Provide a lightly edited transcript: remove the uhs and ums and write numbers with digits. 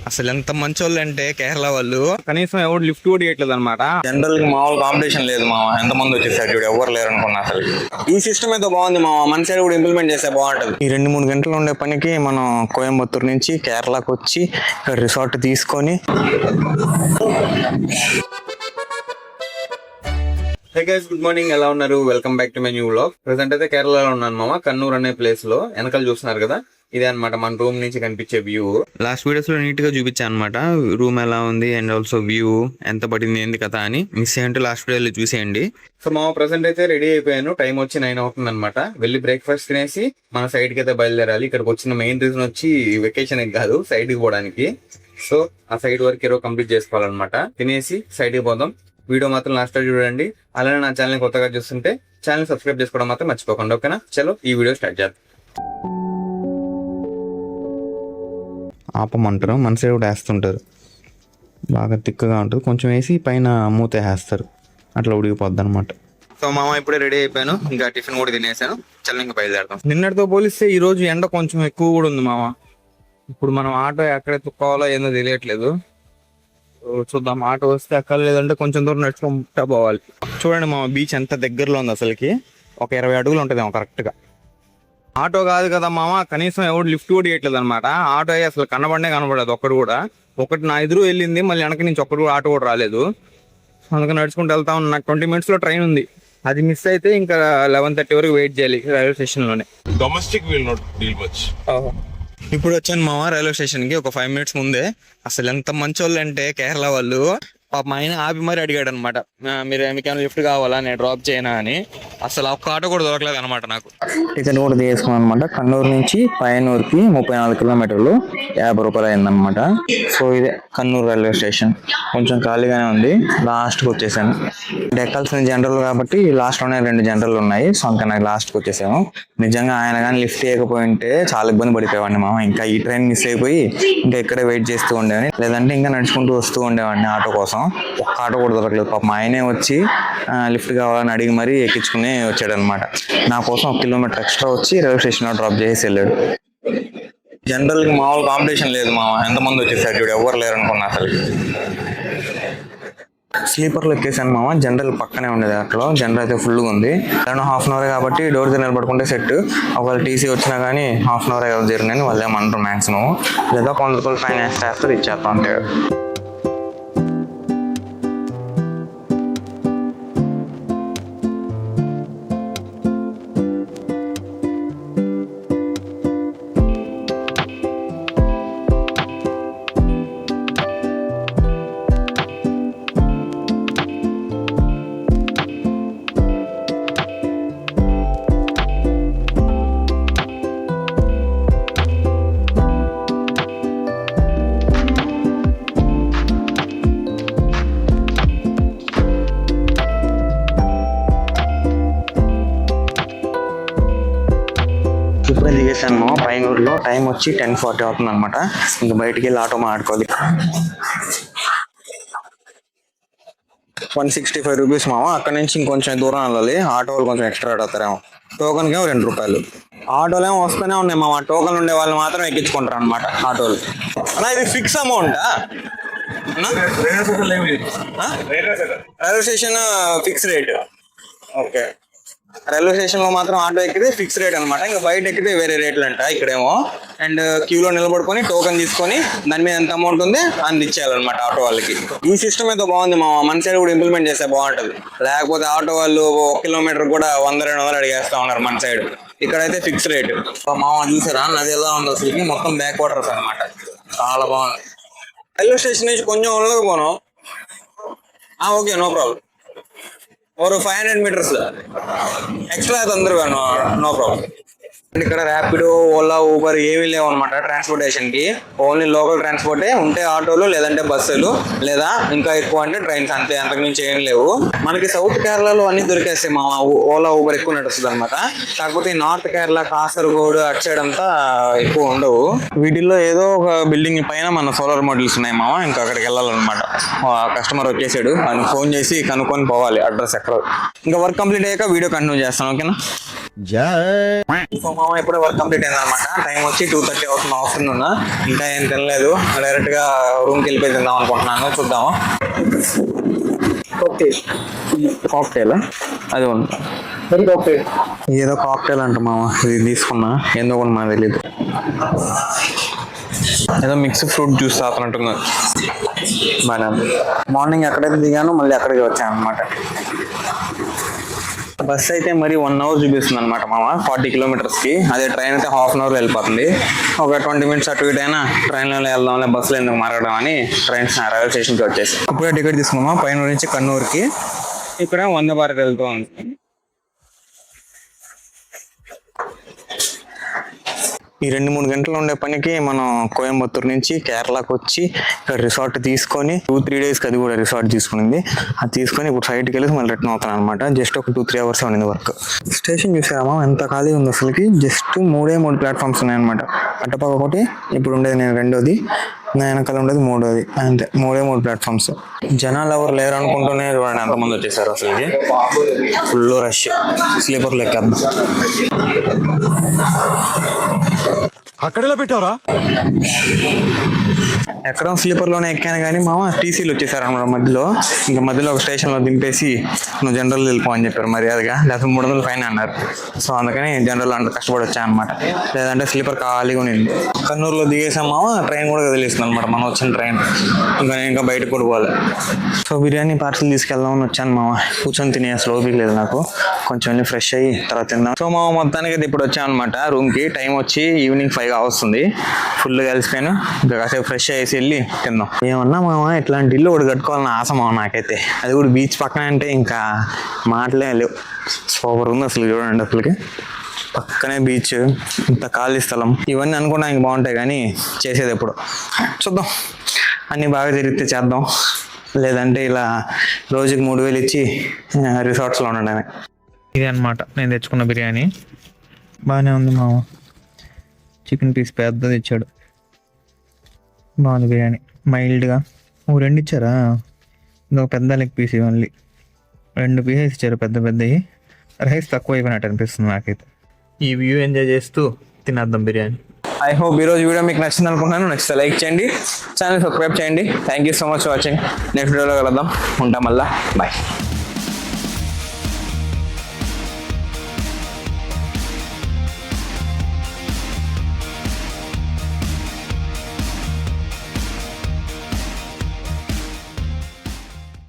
అసలు ఎంత మంచోళ్ళు అంటే కేరళ వాళ్ళు కనీసం ఎవరు లిఫ్ట్ కూడా ఇవ్వట్లేదు అనమాట. జనరల్ గా మామూలు కాంపిటీషన్ లేదు మామ, ఎంత మంది వచ్చేసారు చూడు, ఎవరు లేరు అనుకున్నా. అసలు ఈ సిస్టమ్ అయితే బాగుంది మామ, మన సైడ్ కూడా ఇంప్లిమెంట్ చేస్తే బాగుంటది. ఈ 2-3 గంటలు ఉండే పనికి మనం కోయంబత్తూరు నుంచి కేరళకు వచ్చి ఇక్కడ రిసార్ట్ తీసుకొని. హే గైస్, గుడ్ మార్నింగ్, ఎలా ఉన్నారు? Welcome back to my new vlog. Present అయితే కేరళలో ఉన్నాను మామ, కన్నూర్ అనే ప్లేస్ లో. వెనకాల చూస్తున్నారు కదా, ఇదే అనమాట మన రూమ్ నుంచి కనిపించే వ్యూ. లాస్ట్ వీడియోస్ లో నీట్ గా చూపించాను అనమాట రూమ్ ఎలా ఉంది అండ్ ఆల్సో వ్యూ ఎంత పడింది ఏంది కదా అని. మిస్ అయ్యంటే లాస్ట్ వీడియోలో చూసేయండి. సో మా ప్రెసెంట్ అయితే రెడీ అయిపోయాను, టైం వచ్చి 9 అవుతుంది అనమాట. వెళ్ళి బ్రేక్ఫాస్ట్ తినేసి మన సైడ్ కి అయితే బయలుదేరాలి. ఇక్కడికి వచ్చిన మెయిన్ రీజన్ వచ్చి వెకేషన్ కాదు, సైడ్ కి పోవడానికి. సో ఆ సైడ్ వరకు ఈరోజు కంప్లీట్ చేసుకోవాలన్నమాట. తినేసి సైడ్ కి పోదాం. వీడియో మాత్రం లాస్ట్ చూడండి. అలానే నా ఛానల్ కొత్తగా చూస్తుంటే ఛానల్ సబ్స్క్రైబ్ చేసుకోవడం మాత్రం మర్చిపోకండి, ఓకేనా? చలో ఈ వీడియో స్టార్ట్ చేద్దాం. ఆపమంటారు, మన సైడ్ కూడా వేస్తుంటారు, బాగా తిక్కగా ఉంటుంది. కొంచెం వేసి పైన మూత వేస్తారు, అట్లా ఉడికిపోద్ది అనమాట. సో మామ ఇప్పుడే రెడీ అయిపోయాను, ఇంకా టిఫిన్ కూడా తినేసాను. చల్ల ఇంకా బయలుదేరుతాం. నిన్నటితో పోలిస్తే ఈ రోజు ఎండ కొంచెం ఎక్కువ కూడా ఉంది మామ. ఇప్పుడు మనం ఆటో ఎక్కడ ఎత్తుకోవాలో ఏందో తెలియట్లేదు. చూద్దాం, ఆటో వస్తే అక్కడ, లేదంటే కొంచెం దూరం నడుచుకుంటా పోవాలి. చూడండి మా బీచ్ ఎంత దగ్గరలో ఉంది అసలుకి, ఒక 20 అడుగులు ఉంటుంది కరెక్ట్ గా. ఆటో కాదు కదా మామ, కనీసం ఎవరు లిఫ్ట్ కూడా ఇవ్వట్లేదు అనమాట. ఆటో అసలు కనబడలేదు ఒక్కడు కూడా. ఒకటి నా ఎదురు వెళ్ళింది, మళ్ళీ వెనక నుంచి ఒక్కడు కూడా ఆటో కూడా రాలేదు. అందుకని నడుచుకుంటూ వెళ్తా ఉన్నా. నాకు 20 minutes లో ట్రైన్ ఉంది, అది మిస్ అయితే ఇంకా 11:30 వరకు వెయిట్ చేయాలి రైల్వే స్టేషన్ లోనే. Domestic will not deal much. ఇప్పుడు వచ్చాను మామ రైల్వే స్టేషన్ కి ఒక 5 minutes ముందే. అసలు ఎంత మంచోళ్ళు అంటే కేరళ వాళ్ళు. పాపం ఆయన ఆపి మరి అడిగాడు అనమాట, మీకేమైనా లిఫ్ట్ కావాలా, నేను డ్రాప్ చేయనా అని. అసలు ఒక్క ఆటో కూడా దొరకలేదు అనమాట నాకు. టికెట్ కూడా తీసుకున్నాను అనమాట. కన్నూరు నుంచి పయనూరుకి 34 కిలోమీటర్లు, 50 రూపాయలు అయిందనమాట. సో ఇదే కన్నూరు రైల్వే స్టేషన్, కొంచెం ఖాళీగానే ఉంది. లాస్ట్కి వచ్చేసాను. ఎక్కాల్సిన జనరల్ కాబట్టి లాస్ట్ లోనే 2 జనరల్ ఉన్నాయి. సో ఇంకా నాకు లాస్ట్కి వచ్చేసాము. నిజంగా ఆయన కానీ లిఫ్ట్ చేయకపోయి ఉంటే చాలా ఇబ్బంది పడిపోయేవాడిని మామ. ఇంకా ఈ ట్రైన్ మిస్ అయిపోయి ఇంకా ఇక్కడే వెయిట్ చేస్తూ ఉండేవాడిని, లేదంటే ఇంకా నడుచుకుంటూ వస్తూ ఉండేవాడిని ఆటో కోసం. ఒక్క ఆటో కూడా దొరకలేదు. పాపం ఆయనే వచ్చి లిఫ్ట్ కావాలని అడిగి మరీ ఎక్కించుకుని వచ్చాడు అనమాట. నా కోసం 1 కిలోమీటర్ ఎక్స్ట్రా వచ్చి రైల్వే స్టేషన్ లో డ్రాప్ చేసి వెళ్ళాడు. జనరల్ గా మామూలు కాంపిటీషన్ లేదు మామ, ఎంత మంది వచ్చేసారు చూడు, ఎవరు లేరు అనుకున్నా. అసలు స్లీపర్ లో ఎక్కేసాను మామ. జనరల్ పక్కనే ఉండేది, అక్కడ జనరల్ అయితే ఫుల్ గా ఉంది. 1.5 hour కాబట్టి డోర్ దగ్గర నిలబడుకుంటే సెట్. ఒకవేళ టీసీ వచ్చినా కానీ 1/2 hour జరిగినాయని వాళ్ళు ఏమంటారు మాక్సిమం, లేదా 100 రూపాయలు ఫైన్ వేస్తారు, ఇచ్చేస్తా ఉంటాడు. ఇప్పుడే దిగేసాను పైనూరులో. టైం వచ్చి 10:40 అవుతుంది అనమాట. ఇంకా బయటికి వెళ్ళి ఆటో మాట్లాడుకోవాలి. 165 రూపీస్ మామ. అక్కడ నుంచి ఇంకొంచెం దూరం వెళ్ళాలి. ఆటో వాళ్ళు కొంచెం ఎక్స్ట్రా అడుగుతారేమో. టోకన్ కేమో 2 రూపాయలు. ఆటోలు ఏమో వస్తూనే ఉన్నాయి మామ, టోకన్ ఉండే వాళ్ళు మాత్రం ఎక్కించుకుంటారు అనమాట ఆటోలు. అన్నా ఇది ఫిక్స్ అమౌంటా? Railway station fix rate. Okay, railway station లో మాత్రం ఆటో ఎక్కితే ఫిక్స్ రేట్ అనమాట. ఇంకా బయట ఎక్కితే వేరే రేట్లు అంట ఇక్కడేమో. అండ్ క్యూలో నిలబడుకొని టోకన్ తీసుకొని దాని మీద ఎంత అమౌంట్ ఉంది అని ఇచ్చేయాలన్నమాట ఆటో వాళ్ళకి. ఈ సిస్టమ్ అయితే బాగుంది మా, మన సైడ్ కూడా ఇంప్లిమెంట్ చేస్తే బాగుంటది. లేకపోతే ఆటో వాళ్ళు 1 కిలోమీటర్ కూడా 100-200 అడిగేస్తా ఉన్నారు మన సైడ్. ఇక్కడైతే ఫిక్స్ రేట్. మామ చూసారా నది ఎలా ఉందో అసలు, మొత్తం బ్యాక్ వాటర్స్ అనమాట. చాలా బాగుంది. రైల్వే స్టేషన్ నుంచి కొంచెం ఉండదు పోను. Okay, no problem. और 500 meters एक्स्ट्रा तंदरगा नो प्रॉब्लम. ఇక్కడ ర్యాపిడో, ఓలా, ఊబర్ ఏమీ లేవు అనమాట ట్రాన్స్పోర్టేషన్ కి. ఓన్లీ లోకల్ ట్రాన్స్పోర్టే ఉంటే ఆటోలు, లేదంటే బస్సులు, లేదా ఇంకా ఎక్కువ అంటే ట్రైన్స్, అంతే. అంతకు మించి ఏం లేవు. మనకి సౌత్ కేరళలో అన్ని దొరికేస్తాయి మా, ఓలా, ఊబర్ ఎక్కువ నడుస్తుంది అనమాట. కాకపోతే నార్త్ కేరళ, కాసర్గోడ్ అటు సైడ్ అంతా ఎక్కువ ఉండవు. వీటిల్లో ఏదో ఒక బిల్డింగ్ పైన మన సోలార్ మోడల్స్ ఉన్నాయి మామ. ఇంకా అక్కడికి వెళ్ళాలన్నమాట. కస్టమర్ వచ్చేసాడు, ఆయన ఫోన్ చేసి కనుక్కొని పోవాలి అడ్రస్ ఎక్కడ. ఇంకా వర్క్ కంప్లీట్ అయ్యాక వీడియో కంటిన్యూ చేస్తాను, ఓకేనా? సో మామ ఇప్పుడే వర్క్ కంప్లీట్ అయింది అనమాట. టైం వచ్చి 2:30 అవుతుంది ఆఫ్టర్నూన్. ఇంకా ఏం తినలేదు, డైరెక్ట్ గా రూమ్కి వెళ్ళిపోయి తిందాం అనుకుంటున్నాను. చూద్దాము. కాక్టైల్ అది ఉంది, ఏదో కాక్టైల్ అంట మామ. ఇది తీసుకున్నా, ఏందో కూడా మాకు తెలియదు. ఏదో మిక్స్ ఫ్రూట్ జ్యూస్ తాకున్నట్టున్నా. మార్నింగ్ ఎక్కడైతే దిగాను మళ్ళీ అక్కడికి వచ్చాను అనమాట. బస్ అయితే మరి 1 అవర్ చూపిస్తుంది అనమాట మామ, 40 కిలోమీటర్స్కి. అదే ట్రైన్ అయితే హాఫ్ అన్ అవర్ వెళ్ళిపోతుంది. ఒక 20 మినిట్స్ అటు ఇటు అయినా ట్రైన్లో వెళ్దాం, బస్సులో ఎందుకు మారడం అని ట్రైన్స్ రైల్వే స్టేషన్కి వచ్చేసి ఇప్పుడే టికెట్ తీసుకున్నామా పైన నుంచి కన్నూరుకి. ఇక్కడ వందే భారత్ వెళ్తూ ఉంది. ఈ 2-3 గంటలు ఉండే పనికి మనం కోయంబత్తూరు నుంచి కేరళకు వచ్చి ఇక్కడ రిసార్ట్ తీసుకొని 2-3 డేస్కి అది కూడా రిసార్ట్ తీసుకునింది. అది తీసుకొని ఇప్పుడు సైడ్కి వెళ్ళి మళ్ళీ రిటర్న్ అవుతాను అనమాట. జస్ట్ ఒక 2-3 అవర్స్ ఉండింది వర్క్. స్టేషన్ చూసామా ఎంత ఖాళీ ఉంది అసలుకి. జస్ట్ 3 ప్లాట్ఫామ్స్ ఉన్నాయన్నమాట. అట్టపక్క ఒకటి, ఇప్పుడు ఉండేది నేను రెండోది, నా వెనకాల ఉండేది మూడోది. అంతే, 3 ప్లాట్ఫామ్స్. జనాలు ఎవరు లేరు అనుకుంటూనే చూడండి ఎంతమంది వచ్చేసారు అసలుకి. Full rush. స్లీపర్లు ఎక్కేద్దాం. అక్కడెలా పెట్టావరా? ఎక్కడం స్లీపర్లోనే ఎక్కాను కానీ మామ టీసీలు వచ్చేసారు అన్నమాట మధ్యలో. ఇంకా మధ్యలో ఒక స్టేషన్లో దింపేసి నువ్వు జనరల్ వెళ్ళిపో అని చెప్పారు మర్యాదగా. లేకపోతే 300 ఫైన్ అన్నారు. సో అందుకని జనరల్ అంత కష్టపడి వచ్చాను అనమాట. లేదంటే స్లీపర్ ఖాళీగా ఉండింది. కన్నూరులో దిగేసాం మామ. ట్రైన్ కూడా కదిలిస్తుంది అనమాట, మనం వచ్చిన ట్రైన్. ఇంకా బయటకు కూడా పోవాలి. సో బిర్యానీ పార్సల్ తీసుకెళ్దామని వచ్చాను మామ. కూర్చొని తినే అసలు ఓపిక లేదు నాకు. కొంచెం వెళ్ళి ఫ్రెష్ అయ్యి తర్వాత తిందాం. సో మామ మొత్తానికి అయితే ఇప్పుడు వచ్చాను అనమాట రూమ్కి. టైం వచ్చి ఈవినింగ్ 5 వస్తుంది. ఫుల్ కలిసిపోయాను. ఇంకా కాసేపు ఫ్రెష్ అయ్యేసి వెళ్ళి తిందాం. ఏమన్నా మామ ఇట్లాంటి ఇల్లు ఒకటి కట్టుకోవాలని ఆశ మామ నాకైతే. అది కూడా బీచ్ పక్కన అంటే ఇంకా మాటలే లేవు. సూపర్ ఉంది అసలు. చూడండి అసలుకి పక్కనే బీచ్, ఇంత ఖాళీ స్థలం. ఇవన్నీ అనుకోవడానికి బాగుంటాయి కానీ చేసేది ఎప్పుడు చూద్దాం. అన్నీ బాగా తిరిగితే చేద్దాం, లేదంటే ఇలా రోజుకి 3000 ఇచ్చి రిసార్ట్స్లో ఉండడమే. ఇది అనమాట నేను తెచ్చుకున్న బిర్యానీ. బాగానే ఉంది మామ. చికెన్ పీస్ పెద్దది ఇచ్చాడు. బాగుంది బిర్యానీ, మైల్డ్గా. 2 ఇచ్చారా? ఇంకొక పెద్ద లెగ్ పీస్ మళ్ళీ 2 పీసెస్ ఇచ్చారు పెద్ద పెద్దవి. రైస్ తక్కువ అయిపోయినట్టు అనిపిస్తుంది నాకైతే. ఈ వ్యూ ఎంజాయ్ చేస్తూ తినేద్దాం బిర్యానీ. ఐ హోప్ ఈరోజు వీడియో మీకు నచ్చింది అనుకుంటున్నాను. నచ్చితే లైక్ చేయండి, ఛానల్ సబ్స్క్రైబ్ చేయండి. Thank you so much for watching. Next వీడియోలో కలుద్దాం. ఉంటాం మళ్ళా. బాయ్.